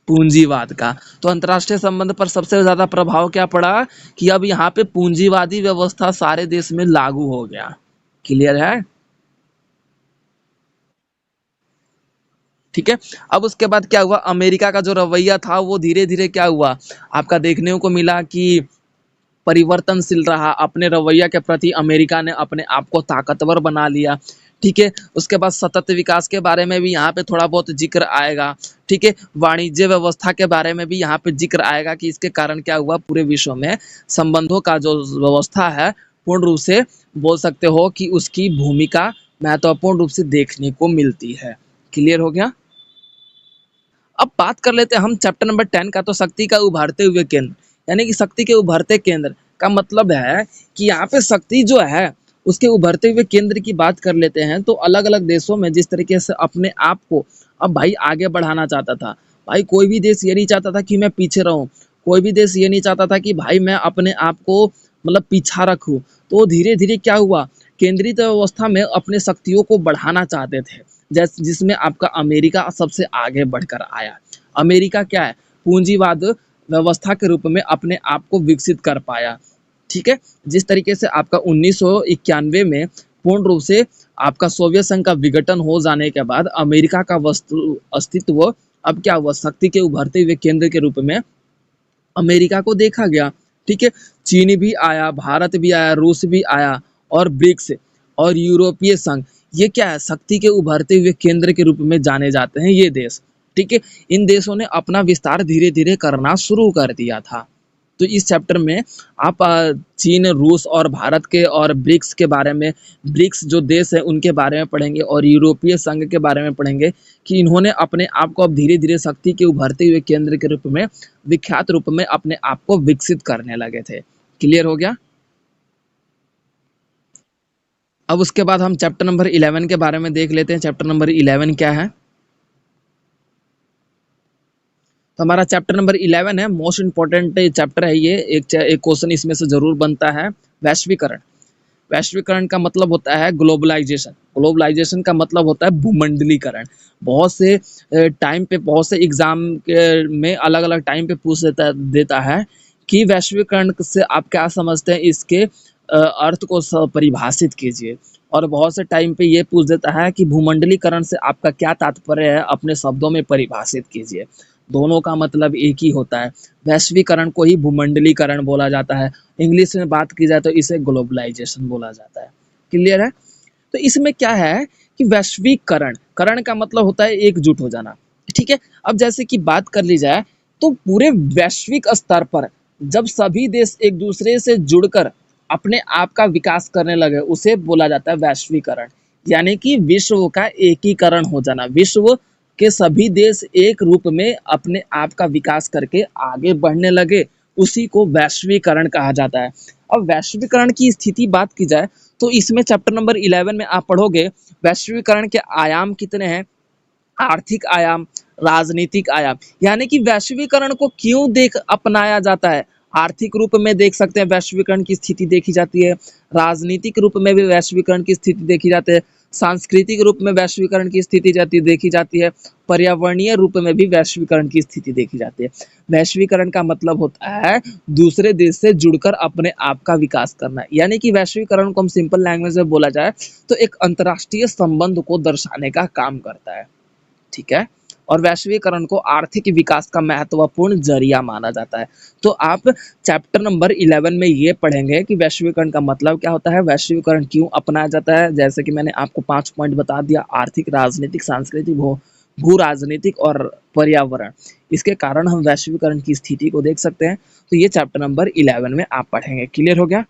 पूंजीवाद का। तो अंतरराष्ट्रीय संबंध पर सबसे ज्यादा प्रभाव क्या पड़ा कि अब यहाँ पे पूंजीवादी व्यवस्था सारे देश में लागू हो गया। क्लियर है, ठीक है। अब उसके बाद क्या हुआ, अमेरिका का जो रवैया था वो धीरे धीरे क्या हुआ, आपका देखने को मिला कि परिवर्तनशील रहा। अपने रवैया के प्रति अमेरिका ने अपने आप को ताकतवर बना लिया। ठीक है, उसके बाद सतत विकास के बारे में भी यहाँ पे थोड़ा बहुत जिक्र आएगा। ठीक है, वाणिज्य व्यवस्था के बारे में भी यहाँ पे जिक्र आएगा कि इसके कारण क्या हुआ, पूरे विश्व में संबंधों का जो व्यवस्था है पूर्ण रूप से बोल सकते हो कि उसकी भूमिका महत्वपूर्ण रूप से देखने को मिलती है। क्लियर हो गया। अब बात कर लेते हैं हम चैप्टर नंबर 10 का, तो शक्ति का उभरते हुए केंद्र। यानी कि शक्ति के उभरते केंद्र का मतलब है कि यहाँ पे शक्ति जो है उसके उभरते हुए केंद्र की बात कर लेते हैं तो अलग-अलग देशों में जिस तरीके से अपने आप को अब भाई आगे बढ़ाना चाहता था। भाई कोई भी देश ये नहीं चाहता था कि मैं पीछे रहूँ। कोई भी देश ये नहीं चाहता था कि भाई मैं अपने आप को मतलब पीछा रखूँ। तो धीरे-धीरे क्या हुआ, केंद्रित व्यवस्था में अपने शक्तियों को बढ़ाना चाहते थे। जिसमें आपका अमेरिका सबसे आगे बढ़कर आया। अमेरिका क्या है? पूंजीवाद व्यवस्था के रूप में अपने आप को विकसित कर पाया। ठीक है? जिस तरीके से आपका 1991 में पूर्ण रूप से आपका सोवियत संघ का विघटन हो जाने के बाद अमेरिका का वस्तु अस्तित्व अब क्या हुआ, शक्ति के उभरते हुए केंद्र के रूप में अमेरिका को देखा गया। ठीक है? चीन भी आया, भारत भी आया, रूस भी आया और ब्रिक्स और यूरोपीय संघ, ये क्या है, शक्ति के उभरते हुए केंद्र के रूप में जाने जाते हैं ये देश। ठीक है? इन देशों ने अपना विस्तार धीरे-धीरे करना शुरू कर दिया था। तो इस चैप्टर में आप चीन, रूस और भारत के और ब्रिक्स के बारे में, ब्रिक्स जो देश है उनके बारे में पढ़ेंगे और यूरोपीय संघ के बारे में पढ़ेंगे कि इन्होंने अपने आप को अब धीरे-धीरे शक्ति के उभरते हुए केंद्र के रूप में, विख्यात रूप में अपने आप को विकसित करने लगे थे। क्लियर हो गया? अब उसके बाद हम चैप्टर नंबर 11 के बारे में देख लेते हैं। चैप्टर नंबर 11 क्या है? तो हमारा चैप्टर नंबर 11 है, मोस्ट इंपॉर्टेंट चैप्टर है ये। एक क्वेश्चन इसमें से जरूर बनता है। वैश्वीकरण। वैश्वीकरण का मतलब होता है ग्लोबलाइजेशन। ग्लोबलाइजेशन का मतलब होता है भूमंडलीकरण। बहुत से टाइम पे, बहुत से एग्जाम में अलग अलग टाइम पे पूछ देता है कि वैश्वीकरण से आप क्या समझते हैं, इसके अर्थ को परिभाषित कीजिए। और बहुत से टाइम पे ये पूछ देता है कि भूमंडलीकरण से आपका क्या तात्पर्य है, अपने शब्दों में परिभाषित कीजिए। दोनों का मतलब एक ही होता है। वैश्वीकरण को ही भूमंडलीकरण बोला जाता है। इंग्लिश में बात की जाए तो इसे ग्लोबलाइजेशन बोला जाता है। क्लियर है? तो इसमें क्या है कि वैश्वीकरण, करण का मतलब होता है एकजुट हो जाना। ठीक है? अब जैसे कि बात कर ली जाए तो पूरे वैश्विक स्तर पर जब सभी देश एक दूसरे से जुड़कर अपने आप का विकास करने लगे, उसे बोला जाता है वैश्वीकरण। यानी कि विश्व का एकीकरण हो जाना। विश्व के सभी देश एक रूप में अपने आप का विकास करके आगे बढ़ने लगे, उसी को वैश्वीकरण कहा जाता है। अब वैश्वीकरण की स्थिति बात की जाए तो इसमें चैप्टर नंबर 11 में आप पढ़ोगे वैश्वीकरण के आयाम कितने हैं। आर्थिक आयाम, राजनीतिक आयाम, यानी कि वैश्वीकरण को क्यों देख अपनाया जाता है। आर्थिक रूप में देख सकते हैं वैश्वीकरण की स्थिति देखी जाती है, राजनीतिक रूप में भी वैश्वीकरण की स्थिति देखी जाती है, सांस्कृतिक रूप में वैश्वीकरण की स्थिति देखी जाती है, पर्यावरणीय रूप में भी वैश्वीकरण की स्थिति देखी जाती है। वैश्वीकरण का मतलब होता है दूसरे देश से जुड़कर अपने आप का विकास करना। यानी कि वैश्वीकरण को हम सिंपल लैंग्वेज में बोला जाए तो एक अंतरराष्ट्रीय संबंध को दर्शाने का काम करता है। ठीक है? और वैश्वीकरण को आर्थिक विकास का महत्वपूर्ण जरिया माना जाता है। तो आप चैप्टर नंबर 11 में ये पढ़ेंगे कि वैश्वीकरण का मतलब क्या होता है, वैश्वीकरण क्यों अपनाया जाता है। जैसे कि मैंने आपको 5 पॉइंट बता दिया, आर्थिक, राजनीतिक, सांस्कृतिक, भू राजनीतिक और पर्यावरण। इसके कारण हम वैश्वीकरण की स्थिति को देख सकते हैं। तो ये चैप्टर नंबर 11 में आप पढ़ेंगे। क्लियर हो गया?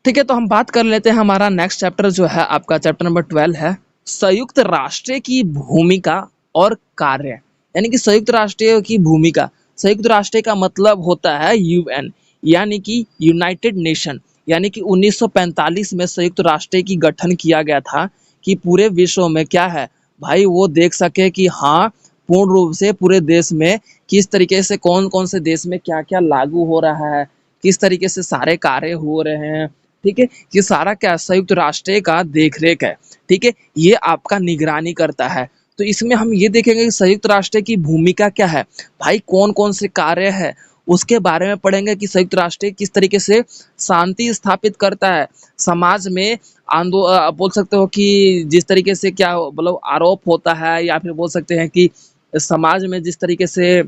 ठीक है, तो हम बात कर लेते हैं हमारा नेक्स्ट चैप्टर जो है आपका चैप्टर नंबर 12 है, संयुक्त राष्ट्र की भूमिका और कार्य। यानी कि संयुक्त राष्ट्र की भूमिका। संयुक्त राष्ट्र का मतलब होता है यूएन, यानी कि यूनाइटेड नेशन। यानी कि 1945 में संयुक्त राष्ट्र की गठन किया गया था कि पूरे विश्व में क्या है भाई, वो देख सके कि हाँ, पूर्ण रूप से पूरे देश में किस तरीके से कौन कौन से देश में क्या क्या लागू हो रहा है, किस तरीके से सारे कार्य हो रहे हैं। ठीक है? ये सारा क्या संयुक्त राष्ट्र का देख-रेख है। ठीक है? ये आपका निगरानी करता है। तो इसमें हम ये देखेंगे कि संयुक्त राष्ट्र की भूमिका क्या है, भाई कौन-कौन से कार्य है, उसके बारे में पढ़ेंगे कि संयुक्त राष्ट्र किस तरीके से शांति स्थापित करता है, समाज में बोल सकते हो कि जिस तरीके से क्या मतलब आरोप होता है, या फिर बोल सकते हैं कि समाज में जिस तरीके से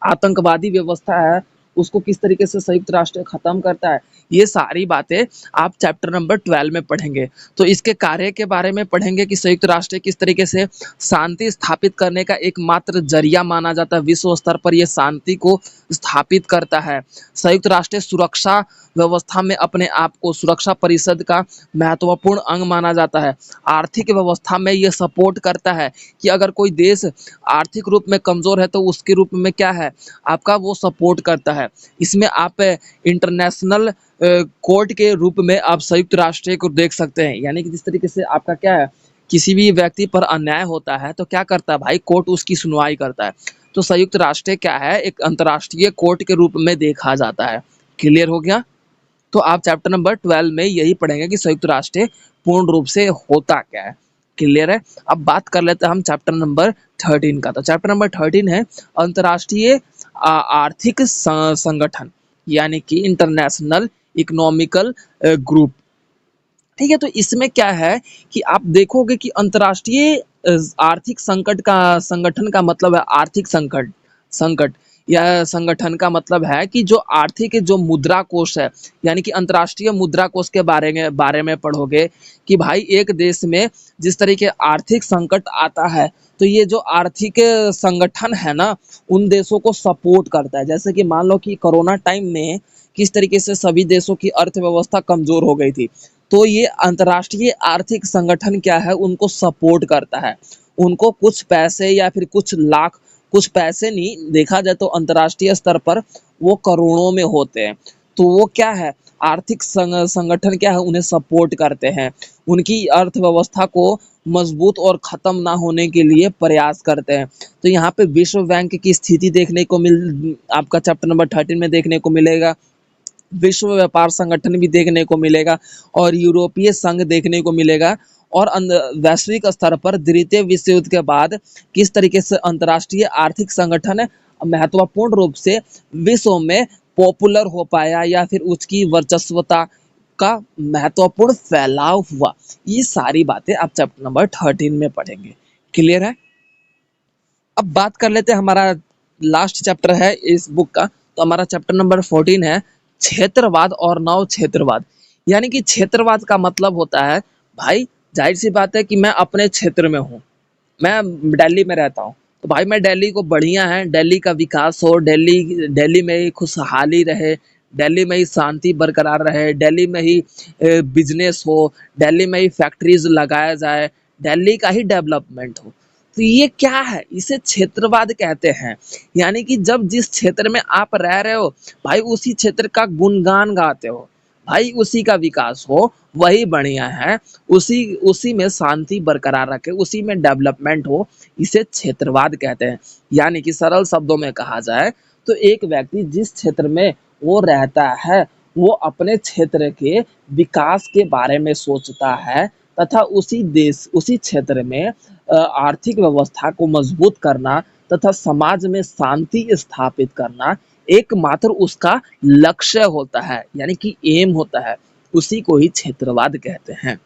आतंकवादी व्यवस्था है, उसको किस तरीके से संयुक्त राष्ट्र खत्म करता है। ये सारी बातें आप चैप्टर नंबर 12 में पढ़ेंगे। तो इसके कार्य के बारे में पढ़ेंगे कि संयुक्त राष्ट्र किस तरीके से शांति स्थापित करने का एकमात्र जरिया माना जाता है, विश्व स्तर पर ये शांति को स्थापित करता है। संयुक्त राष्ट्र सुरक्षा व्यवस्था में अपने आप को सुरक्षा परिषद का महत्वपूर्ण अंग माना जाता है। आर्थिक व्यवस्था में ये सपोर्ट करता है कि अगर कोई देश आर्थिक रूप में कमजोर है तो उसके रूप में क्या है आपका वो सपोर्ट करता है। है, इसमें आप इंटरनेशनल कोर्ट के रूप में आप संयुक्त राष्ट्र को देख सकते हैं। यानी कि जिस तरीके से आपका क्या है, किसी भी व्यक्ति पर अन्याय होता है तो क्या करता है भाई, कोर्ट उसकी सुनवाई करता है। तो संयुक्त राष्ट्र क्या है, एक अंतर्राष्ट्रीय कोर्ट के रूप में देखा जाता है। क्लियर हो गया? तो आप चैप्टर नंबर 12 में यही पढ़ेंगे कि संयुक्त राष्ट्र पूर्ण रूप से होता क्या है। क्लियर है? अब बात कर लेते हैं हम चैप्टर नंबर 13 का। तो चैप्टर नंबर 13 है अंतर्राष्ट्रीय आर्थिक संगठन, यानी कि इंटरनेशनल इकोनॉमिकल ग्रुप। ठीक है, तो इसमें क्या है कि आप देखोगे कि अंतर्राष्ट्रीय आर्थिक संकट का संगठन का मतलब है आर्थिक संकट संकट या संगठन का मतलब है कि जो आर्थिक जो मुद्रा कोष है, यानी कि अंतर्राष्ट्रीय मुद्रा कोष के बारे में पढ़ोगे कि भाई एक देश में जिस तरीके आर्थिक संकट आता है तो ये जो आर्थिक संगठन है ना, उन देशों को सपोर्ट करता है। जैसे कि मान लो कि कोरोना टाइम में किस तरीके से सभी देशों की अर्थव्यवस्था कमजोर हो गई थी, तो ये अंतर्राष्ट्रीय आर्थिक संगठन क्या है, उनको सपोर्ट करता है। उनको कुछ पैसे या फिर कुछ लाख, कुछ पैसे नहीं, देखा जाए तो अंतर्राष्ट्रीय स्तर पर वो करोड़ों में होते हैं। तो वो क्या है, आर्थिक संगठन क्या है, उन्हें सपोर्ट करते हैं, उनकी अर्थव्यवस्था को मजबूत और खत्म ना होने के लिए प्रयास करते हैं। तो यहाँ पे विश्व बैंक की स्थिति देखने को आपका चैप्टर नंबर 13 में देखने को मिलेगा। विश्व व्यापार संगठन भी देखने को मिलेगा और यूरोपीय संघ देखने को मिलेगा। और वैश्विक स्तर पर द्वितीय विश्व युद्ध के बाद किस तरीके से अंतर्राष्ट्रीय आर्थिक संगठन महत्वपूर्ण रूप से विश्व में पॉपुलर हो पाया या फिर उसकी वर्चस्वता का महत्वपूर्ण फैलाव हुआ, ये सारी बातें आप चैप्टर नंबर 13 में पढ़ेंगे। क्लियर है? अब बात कर लेते हैं, हमारा लास्ट चैप्टर है इस बुक का, तो हमारा चैप्टर नंबर 14 है क्षेत्रवाद और नव क्षेत्रवाद। यानी कि क्षेत्रवाद का मतलब होता है भाई, जाहिर सी बात है कि मैं अपने क्षेत्र में हूँ, मैं दिल्ली में रहता हूँ, तो भाई मैं दिल्ली को बढ़िया है, दिल्ली का विकास हो, दिल्ली दिल्ली में ही खुशहाली रहे, दिल्ली में ही शांति बरकरार रहे, दिल्ली में ही बिजनेस हो, दिल्ली में ही फैक्ट्रीज लगाया जाए, दिल्ली का ही डेवलपमेंट हो। तो ये क्या है, इसे क्षेत्रवाद कहते हैं। यानी कि जब जिस क्षेत्र में आप रह रहे हो भाई, उसी क्षेत्र का गुणगान गाते हो, भाई उसी का विकास हो, वही बढ़िया है, उसी उसी में शांति बरकरार रखे, उसी में डेवलपमेंट हो, इसे क्षेत्रवाद कहते हैं। यानी कि सरल शब्दों में कहा जाए तो एक व्यक्ति जिस क्षेत्र में वो रहता है, वो अपने क्षेत्र के विकास के बारे में सोचता है तथा उसी देश उसी क्षेत्र में आर्थिक व्यवस्था को मजबूत करना तथा समाज में शांति स्थापित करना एकमात्र उसका लक्ष्य होता है, यानी कि एम होता है, उसी को ही क्षेत्रवाद कहते हैं।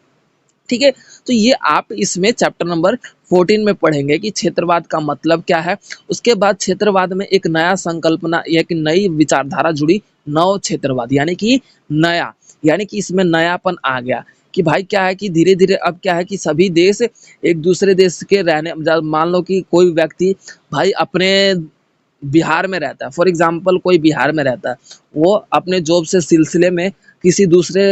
ठीक है, तो ये आप इसमें चैप्टर नंबर 14 में पढ़ेंगे कि क्षेत्रवाद का मतलब क्या है। उसके बाद क्षेत्रवाद में एक नया संकल्पना, एक नई विचारधारा जुड़ी, नव क्षेत्रवाद, यानी कि नया, यानी कि इसमें नयापन आ गया कि भाई क्या है कि धीरे धीरे अब क्या है कि सभी देश एक दूसरे देश के रहने, मान लो कि कोई व्यक्ति भाई अपने बिहार में रहता है, फॉर एग्जाम्पल कोई बिहार में रहता है, वो अपने जॉब से सिलसिले में किसी दूसरे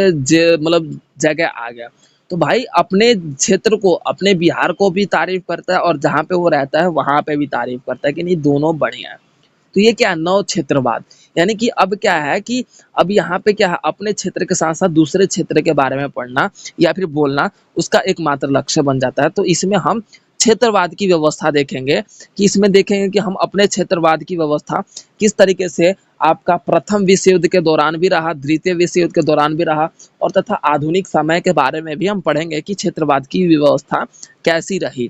मतलब जगह आ गया, तो भाई अपने क्षेत्र को, अपने बिहार को भी तारीफ करता है और जहाँ पे वो रहता है वहाँ पे भी तारीफ करता है कि नहीं दोनों बढ़िया है। तो ये क्या है, नव क्षेत्रवाद। यानी कि अब क्या है कि अब यहाँ पे क्या है, अपने क्षेत्र के साथ साथ दूसरे क्षेत्र के बारे में पढ़ना या फिर बोलना उसका एकमात्र लक्ष्य बन जाता है। तो इसमें हम क्षेत्रवाद की व्यवस्था देखेंगे कि इसमें देखेंगे कि हम अपने क्षेत्रवाद की व्यवस्था किस तरीके से आपका प्रथम विश्व युद्ध के दौरान भी रहा, द्वितीय विश्व युद्ध के दौरान भी रहा, और तथा आधुनिक समय के बारे में भी हम पढ़ेंगे कि क्षेत्रवाद की व्यवस्था कैसी रही।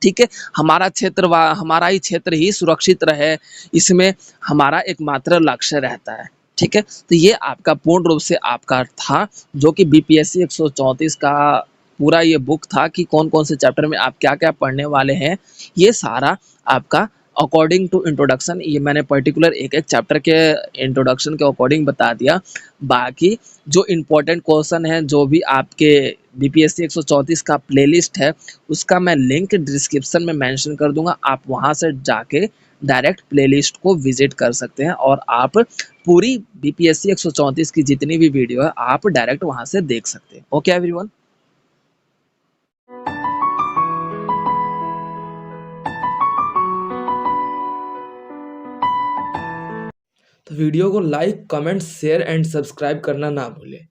ठीक है, हमारा ही क्षेत्र ही सुरक्षित रहे, इसमें हमारा एकमात्र लक्ष्य रहता है। ठीक है, तो ये आपका पूर्ण रूप से आपका था, जो कि बीपीएससी 134 का पूरा ये बुक था कि कौन कौन से चैप्टर में आप क्या क्या पढ़ने वाले हैं। ये सारा आपका अकॉर्डिंग टू इंट्रोडक्शन, ये मैंने पर्टिकुलर एक एक चैप्टर के इंट्रोडक्शन के अकॉर्डिंग बता दिया। बाकी जो इम्पोर्टेंट क्वेश्चन है, जो भी आपके बीपीएससी 134 का प्लेलिस्ट है, उसका मैं लिंक डिस्क्रिप्शन में मेंशन कर दूंगा, आप वहां से जाके डायरेक्ट प्लेलिस्ट को विजिट कर सकते हैं और आप पूरी बीपीएससी 134 की जितनी भी वीडियो है आप डायरेक्ट वहां से देख सकते हैं। Okay everyone. तो वीडियो को like, comment, share and subscribe करना ना भूलें।